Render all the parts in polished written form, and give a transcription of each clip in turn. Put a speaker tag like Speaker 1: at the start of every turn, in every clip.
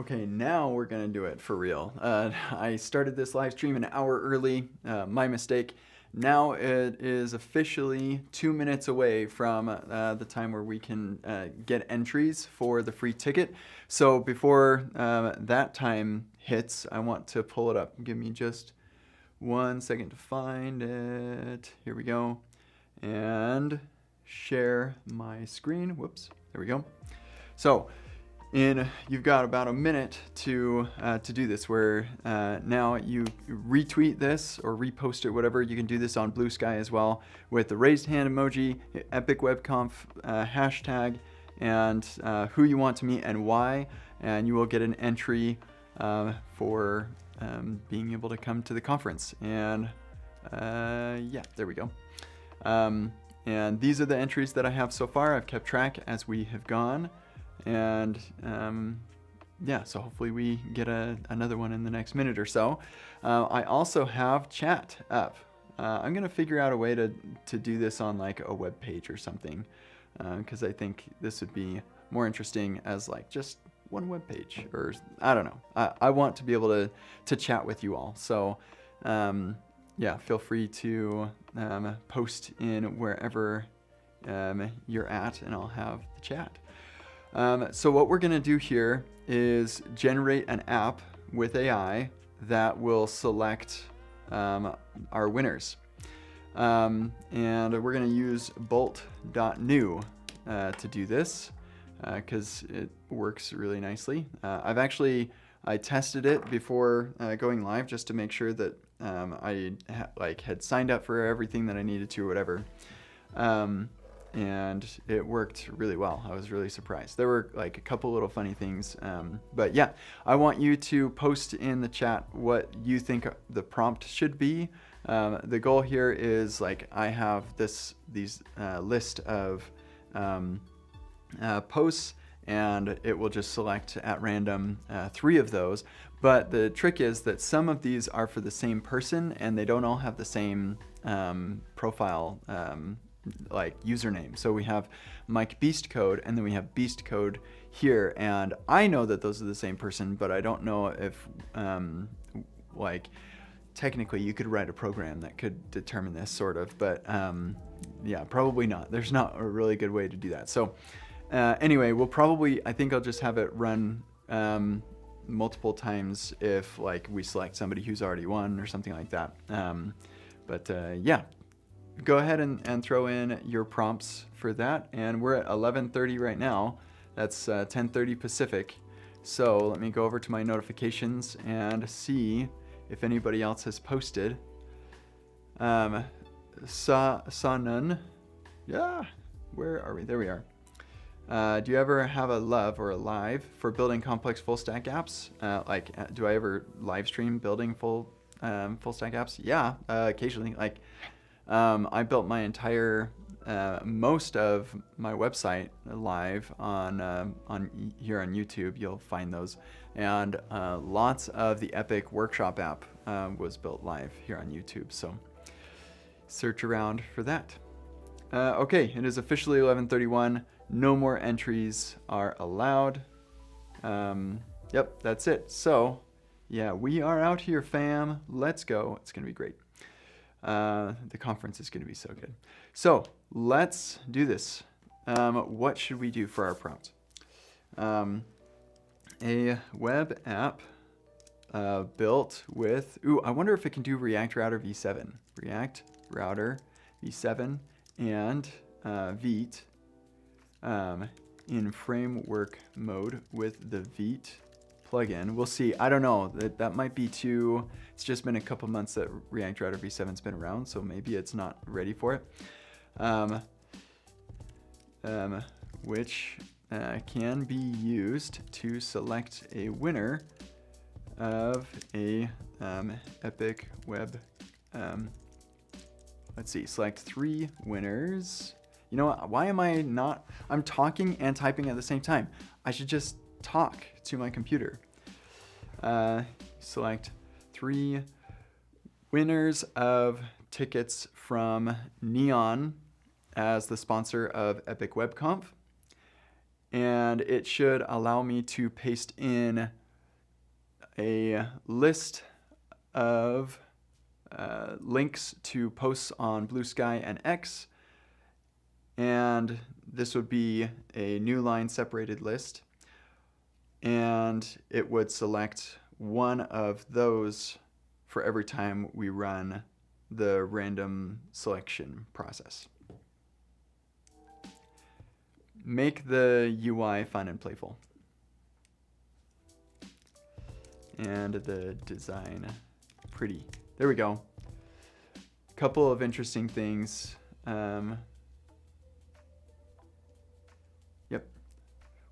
Speaker 1: Okay, now we're gonna do it for real. I started this live stream an hour early, my mistake. Now it is officially 2 minutes away from the time where we can get entries for the free ticket. So before that time hits, I want to pull it up. Give me just 1 second to find it. Here we go. And share my screen. Whoops, there we go. So you've got about a minute to do this, where now you retweet this or repost it, whatever. You can do this on Blue Sky as well with the raised hand emoji, Epic WebConf hashtag, and who you want to meet and why, and you will get an entry for being able to come to the conference. And yeah, there we go. And these are the entries that I have so far. I've kept track as we have gone. And yeah, so hopefully we get another one in the next minute or so. I also have chat up. I'm gonna figure out a way to do this on like a web page or something, because I think this would be more interesting as like just one web page, or I don't know. I want to be able to chat with you all. So yeah, feel free to post in wherever you're at, and I'll have the chat. So what we're gonna do here is generate an app with AI that will select our winners. And we're gonna use bolt.new to do this because it works really nicely. I tested it before going live just to make sure that I had signed up for everything that I needed to, or whatever. And it worked really well. I was really surprised. There were like a couple little funny things, but yeah, I want you to post in the chat what you think the prompt should be. The goal here is like I have these list of posts, and it will just select at random 3 of those. But the trick is that some of these are for the same person, and they don't all have the same profile like username. So we have Mike Beast Code, and then we have Beast Code here, and I know that those are the same person, but I don't know if like technically you could write a program that could determine this, sort of, but yeah, probably not. There's not a really good way to do that. So anyway, I think I'll just have it run multiple times if like we select somebody who's already won or something like that. But yeah, go ahead and throw in your prompts for that. And we're at 11:30 right now. That's 10:30 Pacific. So let me go over to my notifications and see if anybody else has posted. Saw none. Yeah, where are we? There we are. Do you ever have a love or a live for building complex full stack apps? Do I ever live stream building full stack apps? Yeah, occasionally. Like, I built my entire, most of my website live on here on YouTube. You'll find those, and lots of the Epic Workshop app was built live here on YouTube. So search around for that. Okay, it is officially 11:31. No more entries are allowed. Yep, that's it. So yeah, we are out here, fam. Let's go. It's gonna be great. The conference is going to be so good. So let's do this. What should we do for our prompt? A web app built with, I wonder if it can do React Router v7. React Router v7 and Vite in framework mode with the Vite plugin. We'll see. I don't know. That might be too. It's just been a couple months that React Router v7's been around, so maybe it's not ready for it. Which can be used to select a winner of a Epic Web. Let's see. Select 3 winners. You know what? Why am I not? I'm talking and typing at the same time. I should just talk to my computer. Select 3 winners of tickets from Neon as the sponsor of Epic WebConf. And it should allow me to paste in a list of links to posts on Blue Sky and X, and this would be a new line separated list, and it would select one of those for every time we run the random selection process. Make the UI fun and playful. And the design pretty. There we go. A couple of interesting things. Yep.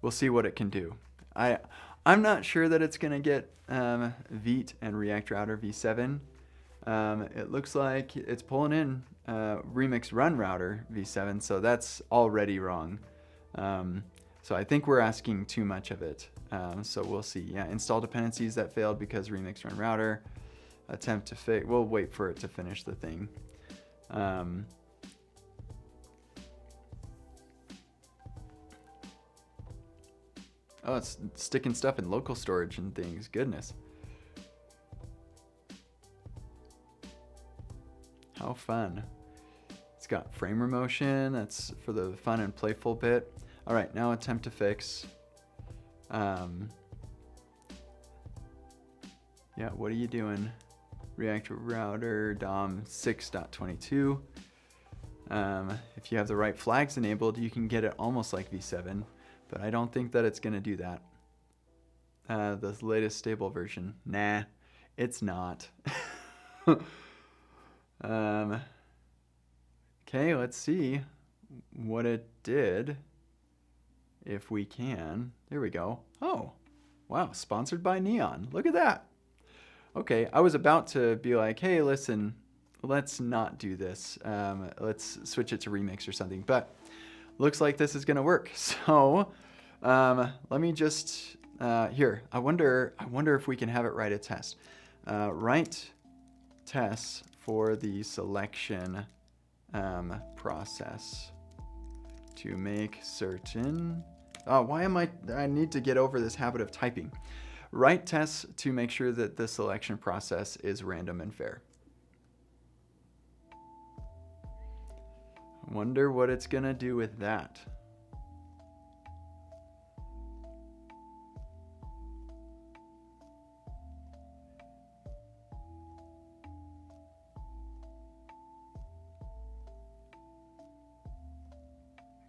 Speaker 1: We'll see what it can do. I'm not sure that it's going to get Vite and React Router v7. It looks like it's pulling in Remix Run Router v7, so that's already wrong. So I think we're asking too much of it. So we'll see. Yeah, install dependencies that failed because Remix Run Router. Attempt to fix. We'll wait for it to finish the thing. Oh, it's sticking stuff in local storage and things. Goodness. How fun. It's got framer motion. That's for the fun and playful bit. All right, now attempt to fix. Yeah, what are you doing? React Router DOM 6.22. If you have the right flags enabled, you can get it almost like v7, but I don't think that it's going to do that. The latest stable version. Nah, it's not. Okay, let's see what it did. If we can. There we go. Oh, wow. Sponsored by Neon. Look at that. Okay, I was about to be like, hey, listen, let's not do this. Let's switch it to Remix or something. But looks like this is going to work. So let me just, here, I wonder if we can have it write a test. Write tests for the selection process to make certain. Oh, why am I need to get over this habit of typing. Write tests to make sure that the selection process is random and fair. Wonder what it's gonna do with that.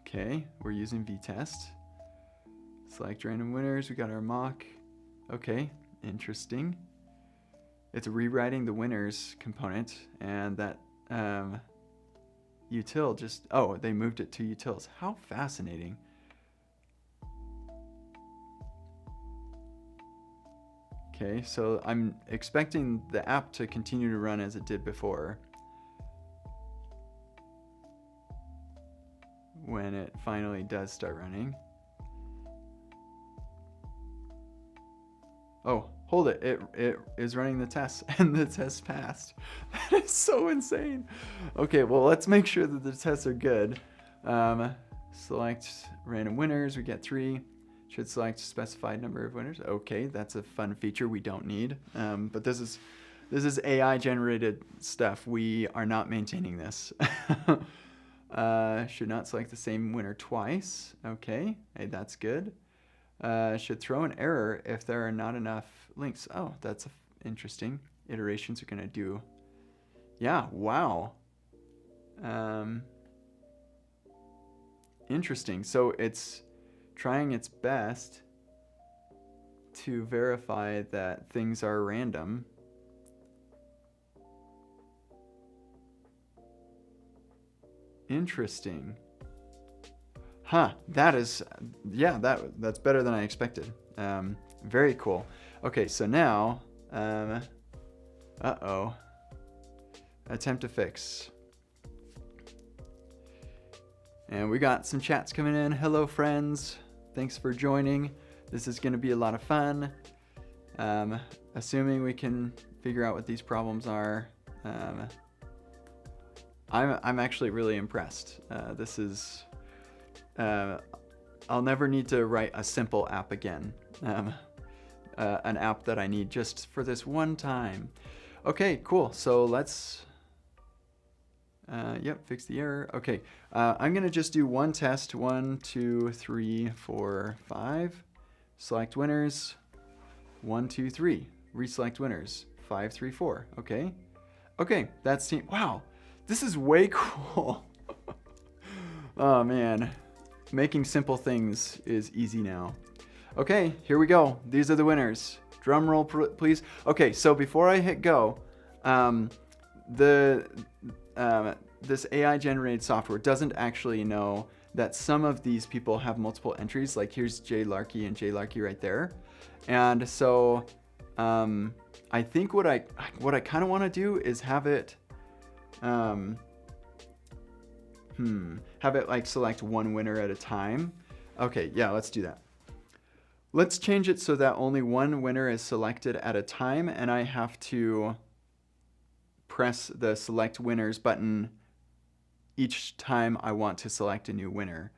Speaker 1: Okay, we're using vtest. Select random winners, we got our mock. Okay, interesting. It's rewriting the winners component, and that util just, oh, they moved it to utils. How fascinating. Okay, so I'm expecting the app to continue to run as it did before. When it finally does start running. Oh, hold it. It is running the test and the test passed. That is so insane. Okay, well, let's make sure that the tests are good. Select random winners. We get 3. Should select specified number of winners. Okay, that's a fun feature we don't need. But this is AI generated stuff. We are not maintaining this. Should not select the same winner twice. Okay, hey, that's good. Should throw an error if there are not enough links. Oh, that's interesting. Iterations are going to do. Yeah, wow. Interesting. So it's trying its best to verify that things are random. Interesting. Huh, that is, yeah, that's better than I expected. Very cool. Okay, so now, uh-oh. Attempt to fix. And we got some chats coming in. Hello, friends. Thanks for joining. This is going to be a lot of fun. Assuming we can figure out what these problems are. I'm actually really impressed. This is... I'll never need to write a simple app again. an app that I need just for this one time. Okay, cool. So let's, yep, fix the error. Okay, I'm gonna just do one test. 1, 2, 3, 4, 5. Select winners. 1, 2, 3. Reselect winners. 5, 3, 4. Okay. Okay, that's wow. This is way cool. Oh man, making simple things is easy now. Okay, here we go. These are the winners. Drum roll, please. Okay, so before I hit go, this AI generated software doesn't actually know that some of these people have multiple entries. Like here's Jay Larky and Jay Larky right there. And so I think what I kind of want to do is have it have it like select one winner at a time. Okay, yeah, let's do that. Let's change it so that only one winner is selected at a time, and I have to press the select winners button each time I want to select a new winner.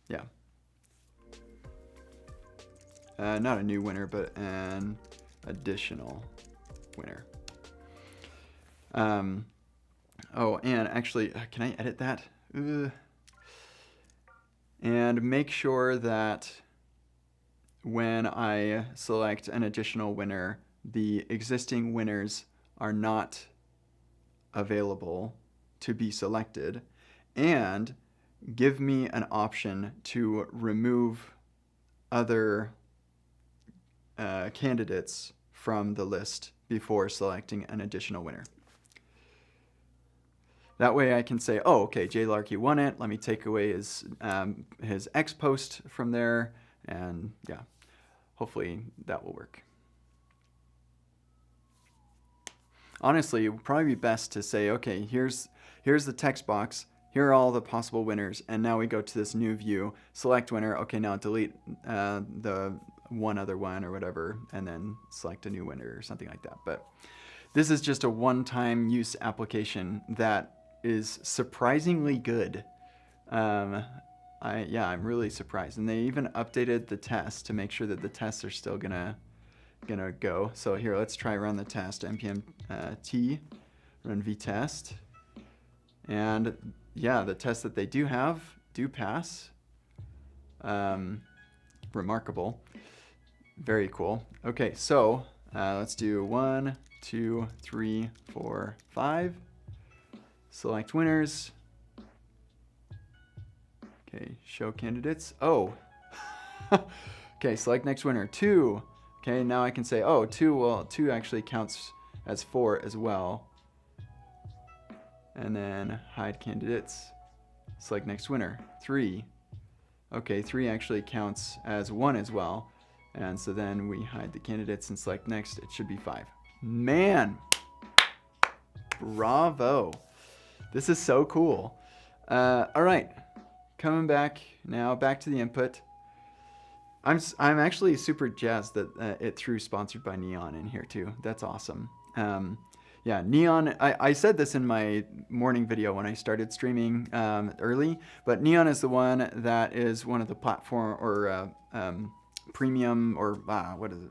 Speaker 1: Yeah. Not a new winner, but an additional winner. Oh, and actually, can I edit that? And make sure that when I select an additional winner, the existing winners are not available to be selected, and give me an option to remove other candidates from the list before selecting an additional winner. That way I can say, oh, okay, Jay Larky won it. Let me take away his X post from there. And yeah, hopefully that will work. Honestly, it would probably be best to say, okay, here's the text box. Here are all the possible winners. And now we go to this new view, select winner. Okay, now delete the one other one or whatever, and then select a new winner or something like that. But this is just a one-time use application that is surprisingly good. I'm really surprised. And they even updated the test to make sure that the tests are still gonna go. So here, let's try run the test, npm t, run vtest. And yeah, the tests that they do have do pass. Remarkable. Very cool. Okay, so let's do 1, 2, 3, 4, 5. Select winners. Okay, show candidates. Oh. Okay, select next winner. 2. Okay, now I can say, oh, 2, well, 2 actually counts as 4 as well. And then hide candidates. Select next winner. 3. Okay, 3 actually counts as 1 as well. And so then we hide the candidates and select next. It should be 5. Man, bravo. This is so cool. All right, coming back now, back to the input. I'm actually super jazzed that it threw sponsored by Neon in here too. That's awesome. Yeah, Neon, I said this in my morning video when I started streaming early, but Neon is the one that is one of the platform or premium or what is it?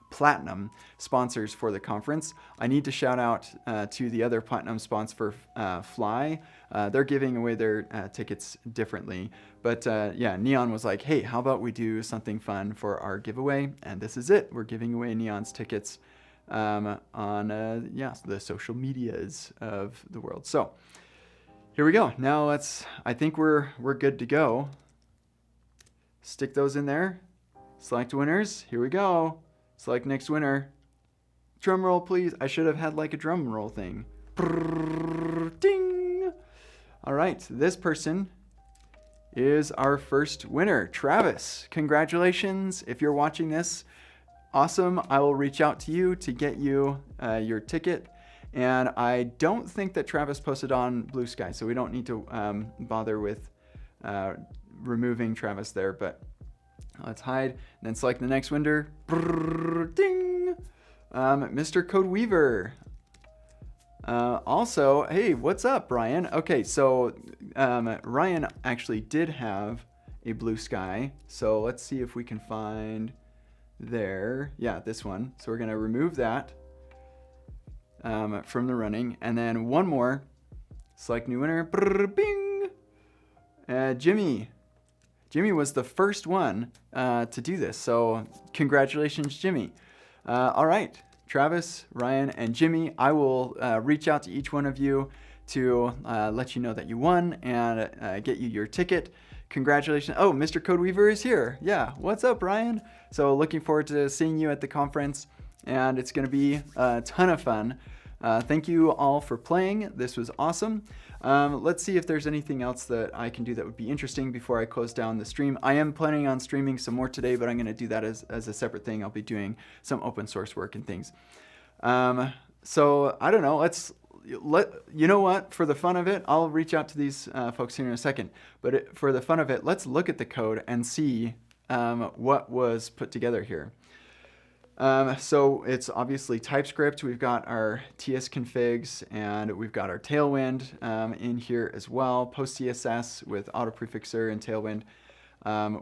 Speaker 1: Platinum sponsors for the conference. I need to shout out to the other platinum sponsor, Fly. They're giving away their tickets differently. But yeah, Neon was like, hey, how about we do something fun for our giveaway? And this is it. We're giving away Neon's tickets on the social medias of the world. So here we go. Now I think we're good to go. Stick those in there. Select winners. Here we go. Select next winner. Drum roll, please. I should have had like a drum roll thing. Ding. All right, this person is our first winner, Travis. Congratulations. If you're watching this, awesome. I will reach out to you to get you your ticket. And I don't think that Travis posted on Blue Sky, so we don't need to bother with removing Travis there, but let's hide and then select the next winner. Ding! Mr. Code Weaver. Also, hey, what's up, Ryan? Okay, so Ryan actually did have a Blue Sky, so let's see if we can find there. Yeah, this one. So we're going to remove that from the running. And then one more. Select new winner. Brrr, bing. Jimmy. Jimmy was the first one to do this. So congratulations, Jimmy. All right. Travis, Ryan, and Jimmy, I will reach out to each one of you to let you know that you won and get you your ticket. Congratulations. Oh, Mr. Codeweaver is here. Yeah, what's up, Ryan? So looking forward to seeing you at the conference, and it's going to be a ton of fun. Thank you all for playing. This was awesome. Let's see if there's anything else that I can do that would be interesting before I close down the stream. I am planning on streaming some more today, but I'm going to do that as a separate thing. I'll be doing some open source work and things. So I don't know. You know what? For the fun of it, I'll reach out to these folks here in a second. But for the fun of it, let's look at the code and see what was put together here. So it's obviously TypeScript. We've got our TS configs and we've got our Tailwind in here as well. Post CSS with auto prefixer and Tailwind.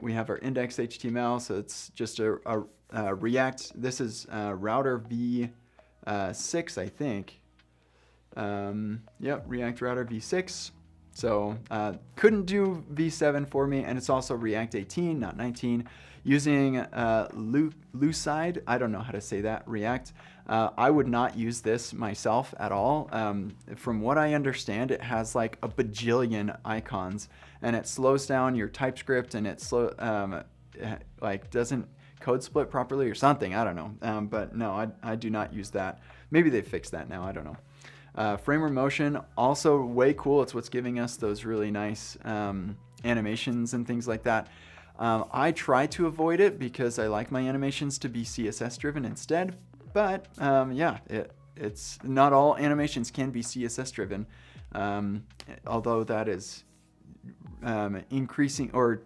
Speaker 1: We have our index HTML. So it's just a React. This is router v6, I think. Yep, React router v6. So couldn't do v7 for me, and it's also React 18, not 19. Using Lucide, I don't know how to say that, React. I would not use this myself at all. From what I understand, it has like a bajillion icons, and it slows down your TypeScript, and it like doesn't code split properly or something. I don't know. But no, I do not use that. Maybe they fixed that now. I don't know. Framer motion, also way cool. It's what's giving us those really nice animations and things like that. I try to avoid it because I like my animations to be CSS driven instead. But yeah, it's not all animations can be CSS driven, although that is increasing, or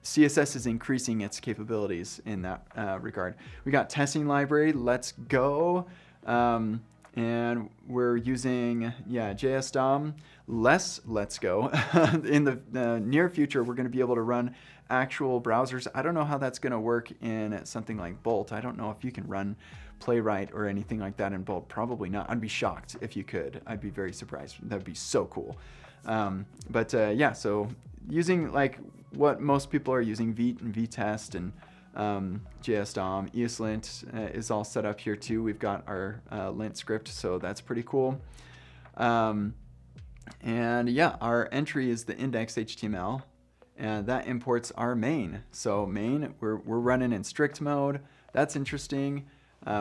Speaker 1: CSS is increasing its capabilities in that regard. We got testing library. Let's go. And we're using, JS DOM. Let's go. In the near future, we're going to be able to run actual browsers. I don't know how that's going to work in something like Bolt. I don't know if you can run Playwright or anything like that in Bolt. Probably not. I'd be shocked if you could. I'd be very surprised. That'd be so cool. Yeah, so using like what most people are using, Vite and VTest and JS DOM, ESLint is all set up here too. We've got our lint script, so that's pretty cool. And yeah, our entry is the index HTML, and that imports our main. So main, we're running in strict mode. That's interesting.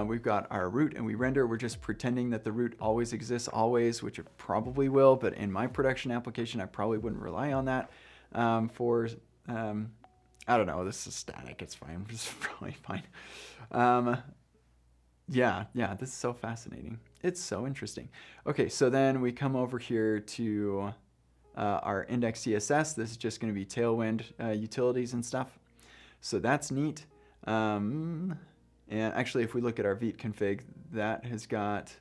Speaker 1: We've got our root and we render. We're just pretending that the root always exists always, which it probably will, but in my production application, I probably wouldn't rely on that I don't know, this is static, it's fine, it's probably fine. Yeah, this is so fascinating. It's so interesting. Okay, so then we come over here to our index CSS. This is just gonna be Tailwind utilities and stuff. So that's neat. And actually, if we look at our Vite config, that has got,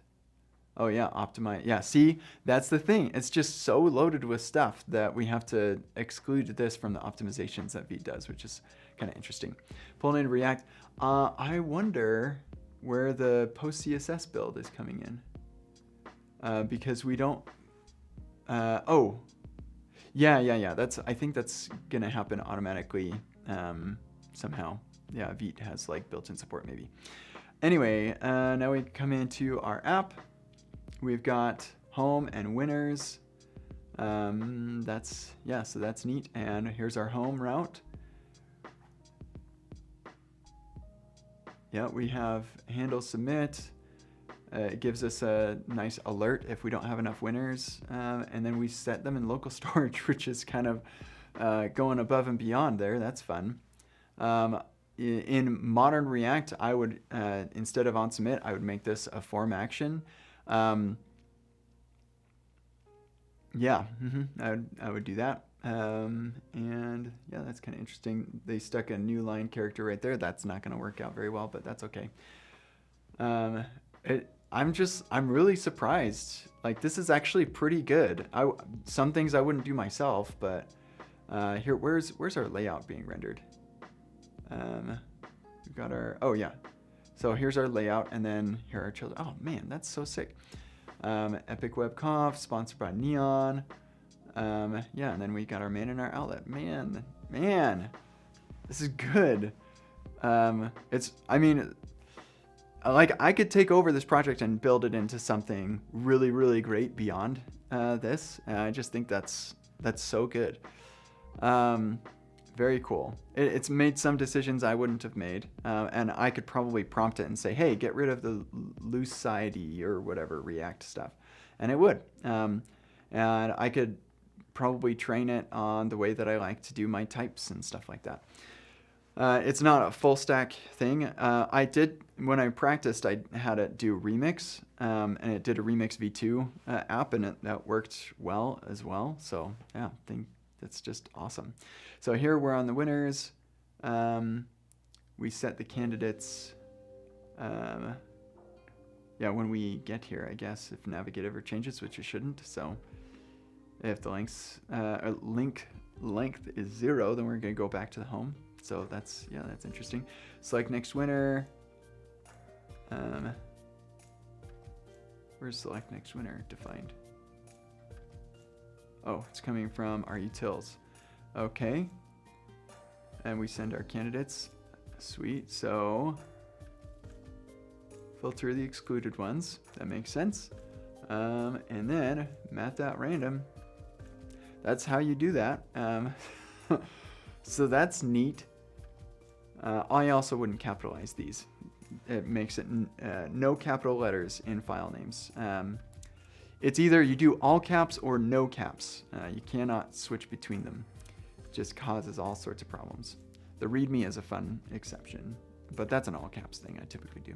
Speaker 1: oh yeah, optimize. Yeah, see, that's the thing. It's just so loaded with stuff that we have to exclude this from the optimizations that Vite does, which is kind of interesting. Pulling into React. I wonder where the post CSS build is coming in, because we don't. Oh, yeah. I think that's gonna happen automatically somehow. Yeah, Vite has like built-in support maybe. Anyway, now we come into our app. We've got home and winners. So that's neat. And here's our home route. Yeah, we have handle submit. It gives us a nice alert if we don't have enough winners. And then we set them in local storage, which is kind of going above and beyond there. That's fun. In modern React, I would, instead of on submit, I would make this a form action. I would do that. And yeah, that's kind of interesting. They stuck a new line character right there. That's not going to work out very well, but that's okay. I'm really surprised. Like, this is actually pretty good. Some things I wouldn't do myself, but here, where's our layout being rendered? got our, oh yeah. So here's our layout, and then here are our children. Oh man, that's so sick. Epic Web Conf, sponsored by Neon. Yeah, and then we got our man and our outlet. Man, this is good. I mean, like I could take over this project and build it into something really, really great beyond this. I just think that's so good. Very cool. It's made some decisions I wouldn't have made, and I could probably prompt it and say, hey, get rid of the Lucide or whatever React stuff, and it would. And I could probably train it on the way that I like to do my types and stuff like that. It's not a full stack thing. I did, when I practiced, I had it do Remix, and it did a Remix v2 app, and that worked well as well. So yeah, I think that's just awesome. So here we're on the winners. We set the candidates. Yeah, when we get here, I guess, if Navigate ever changes, which it shouldn't. So if the link length is 0, then we're going to go back to the home. So that's interesting. Select next winner. Where's select next winner defined? Oh, it's coming from our utils. Okay. And we send our candidates. Sweet. So filter the excluded ones. That makes sense. And then math.random. That's how you do that. So that's neat. I also wouldn't capitalize these. It makes it no capital letters in file names. It's either you do all caps or no caps. You cannot switch between them. It just causes all sorts of problems. The README is a fun exception, but that's an all caps thing I typically do.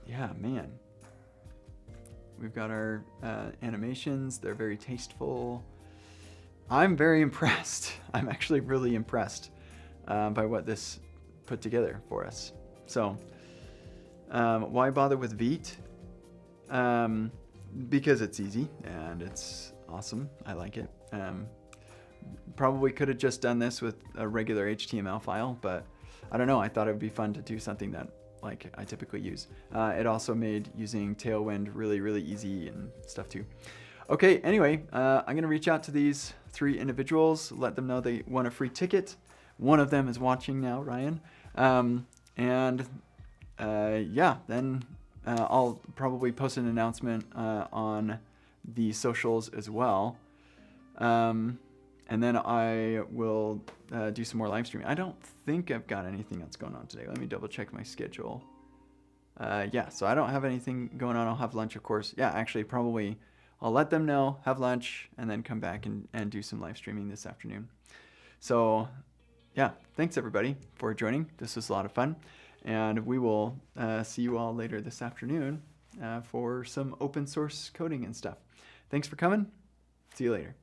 Speaker 1: Yeah, man. We've got our animations. They're very tasteful. I'm very impressed. I'm actually really impressed by what this put together for us. So why bother with Vite? Because it's easy and it's awesome. I like it. Probably could have just done this with a regular HTML file, but I don't know. I thought it would be fun to do something that like I typically use. It also made using Tailwind really, really easy and stuff too. Okay, anyway, I'm going to reach out to these 3 individuals, let them know they won a free ticket. One of them is watching now, Ryan. Yeah, then I'll probably post an announcement on the socials as well. And then I will do some more live streaming. I don't think I've got anything else going on today. Let me double check my schedule. Yeah, so I don't have anything going on. I'll have lunch, of course. Yeah, actually, probably I'll let them know, have lunch, and then come back and do some live streaming this afternoon. So yeah, thanks everybody for joining. This was a lot of fun. And we will see you all later this afternoon for some open source coding and stuff. Thanks for coming. See you later.